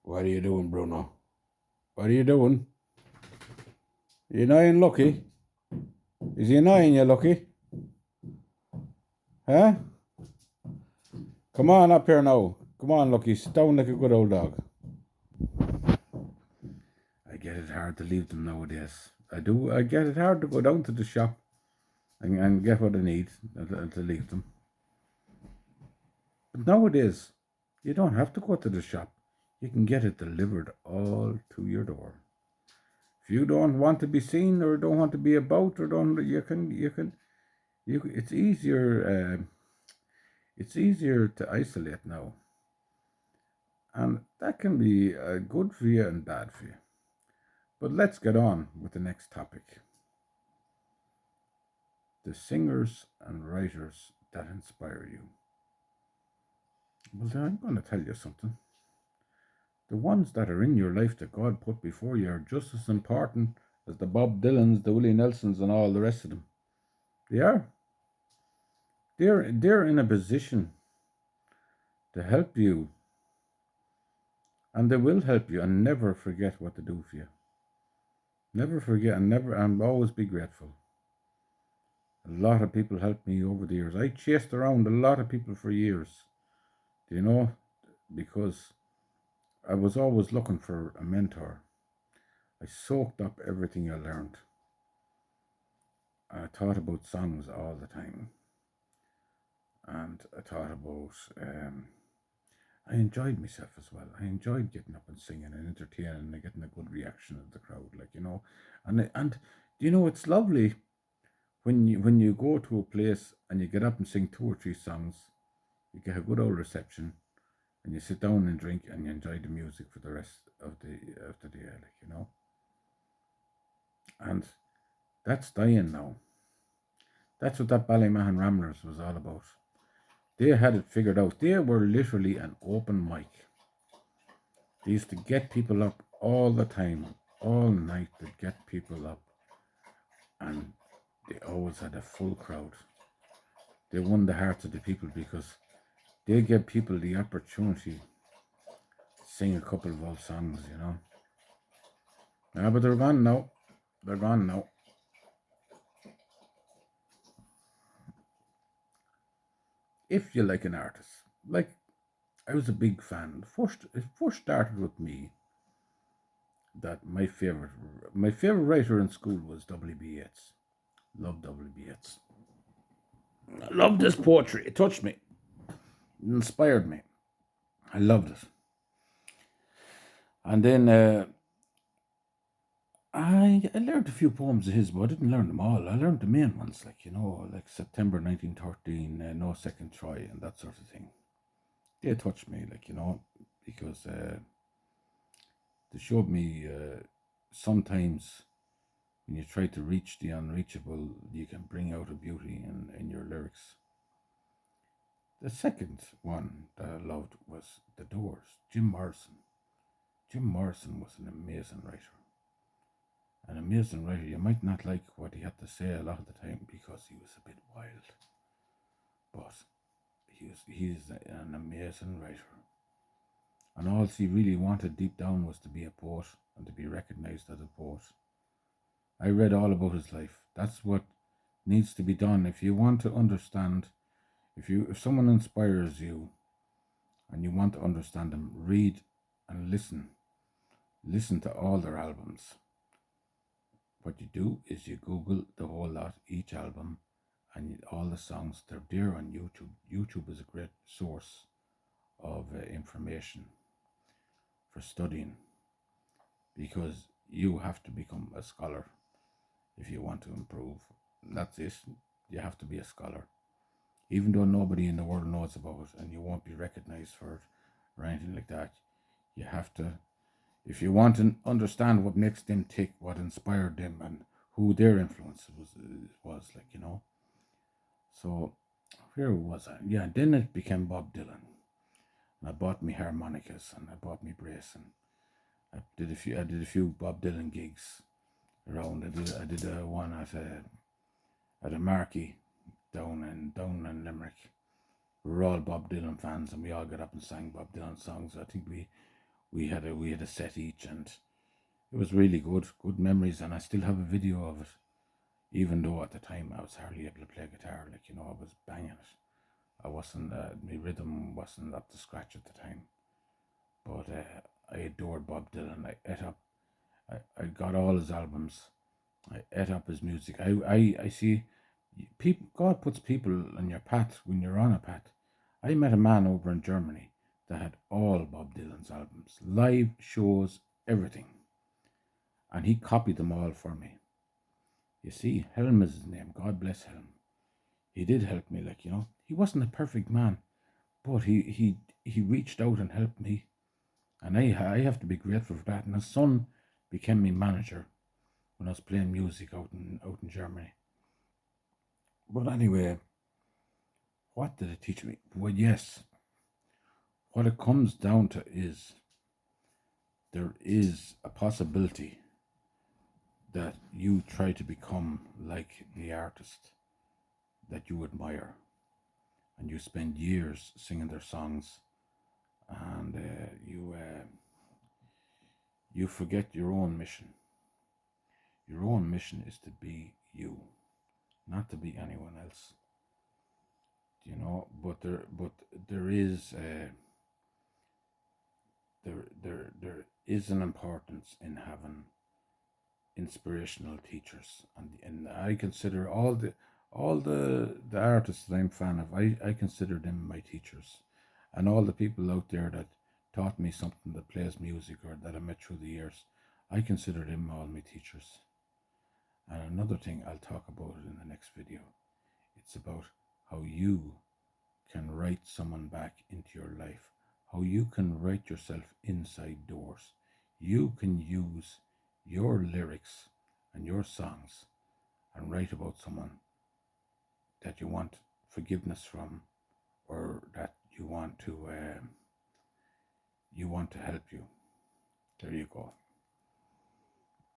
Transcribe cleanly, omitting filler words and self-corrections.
What are you doing, Bruno? What are you doing? You annoying Lucky? Is he annoying you, Lucky? Huh? Come on up here now. Come on, Lucky. Sit down like a good old dog. I get it hard to leave them nowadays. I do. I get it hard to go down to the shop and get what I need and to leave them. But nowadays, you don't have to go to the shop. You can get it delivered all to your door. If you don't want to be seen or don't want to be about or don't, it's easier. It's easier to isolate now, and that can be good for you and bad for you. But let's get on with the next topic: the singers and writers that inspire you. Well, I'm going to tell you something. The ones that are in your life that God put before you are just as important as the Bob Dylans, the Willie Nelsons, and all the rest of them. They are. They're in a position to help you, and they will help you, and never forget what to do for you. Never forget, and always be grateful. A lot of people helped me over the years. I chased around a lot of people for years, you know, because I was always looking for a mentor. I soaked up everything I learned. I thought about songs all the time, and I thought about. I enjoyed myself as well. I enjoyed getting up and singing and entertaining and getting a good reaction of the crowd, and it's lovely when you go to a place and you get up and sing two or three songs, you get a good old reception, and you sit down and drink and you enjoy the music for the rest of the day, And that's dying now. That's what that Ballymahan Ramblers was all about. They had it figured out. They were literally an open mic. They used to get people up all the time, all night. They'd get people up, and they always had a full crowd. They won the hearts of the people because they gave people the opportunity to sing a couple of old songs. But they're gone now. They're gone now. If you like an artist, like I was a big fan. It first started with me that my favorite writer in school was W.B. Yeats. Loved W.B. Yeats. I loved his poetry. It touched me. It inspired me. I loved it. And then I learned a few poems of his, but I didn't learn them all. I learned the main ones, like September 1913, No Second Try, and that sort of thing. They touched me, because they showed me sometimes when you try to reach the unreachable, you can bring out a beauty in your lyrics. The second one that I loved was The Doors, Jim Morrison. Jim Morrison was an amazing writer. An amazing writer. You might not like what he had to say a lot of the time because he was a bit wild, but he's an amazing writer. And all he really wanted deep down was to be a poet and to be recognized as a poet. I read all about his life. That's what needs to be done if you want to understand. If someone inspires you and you want to understand them, read and listen. Listen to all their albums. What you do is you Google the whole lot, each album, and all the songs. They're there on YouTube. YouTube is a great source of information for studying because you have to become a scholar if you want to improve. That's it. You have to be a scholar. Even though nobody in the world knows about it and you won't be recognized for it or anything like that, you have to, if you want to understand what makes them tick, what inspired them, and who their influence was. So where was I? Yeah, then it became Bob Dylan. And I bought me harmonicas and I bought me brace and I did a few Bob Dylan gigs around. I did one at a marquee down in Limerick. We were all Bob Dylan fans and we all got up and sang Bob Dylan songs. I think we had a set each, and it was really good memories. And I still have a video of it, even though at the time I was hardly able to play guitar. Like, you know, I was banging it. I wasn't, my rhythm wasn't up to scratch at the time. But I adored Bob Dylan. I got all his albums. I ate up his music. I see people. God puts people on your path when you're on a path. I met a man over in Germany that had all Bob Dylan's albums, live shows, everything, and he copied them all for me. You see, Helm is his name. God bless Helm. He did help me, like, you know. He wasn't a perfect man, but he reached out and helped me, and I have to be grateful for that. And his son became my manager when I was playing music out in Germany. But anyway, what did it teach me? Well, yes, what it comes down to is there is a possibility that you try to become like the artist that you admire, and you spend years singing their songs, and you forget your own mission. Your own mission is to be you, not to be anyone else. You know, but there is there is an importance in having inspirational teachers, and I consider all the artists that I'm fan of, I consider them my teachers, and all the people out there that taught me something that plays music or that I met through the years, I consider them all my teachers. And another thing, I'll talk about it in the next video. It's about how you can write someone back into your life, how you can write yourself inside doors. You can use your lyrics and your songs and write about someone that you want forgiveness from, or that you want to help you. There you go.